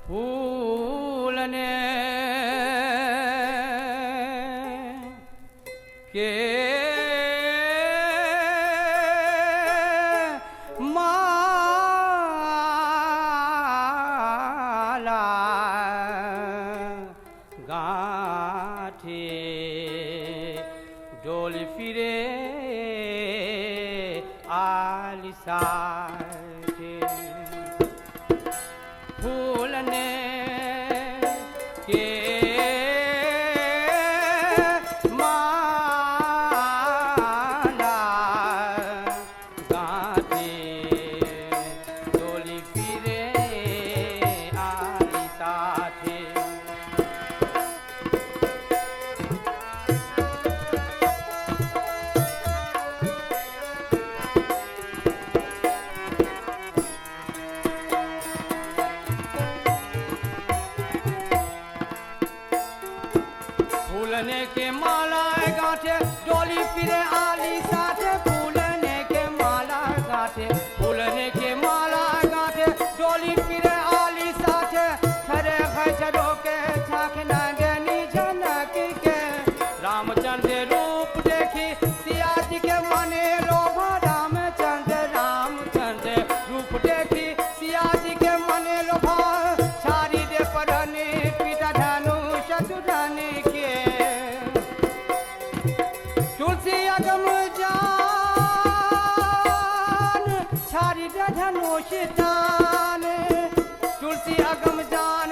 फूलने के माला गाँठे डोल फिरे आलिसाठे फूलने के माला गाँठे डोली फिरे आलिसाठे फूलने के माला गाँठे डोली फिरे आलिसाठे फूलने के माला गाँठे फूलने के माला गाँठे डोली फिरे आलिसाठे खरे खचरो के झाँक नागनी झनक के रामचंद्र रूप देखी सिया जी के मने लोभा रामचंद्र रूप देखी सिया जी के मने लोभा छारी दे परने पिता धनुष सुधने के तुलसी अगम जान छारी दे धनुष दान तुलसी अगम जान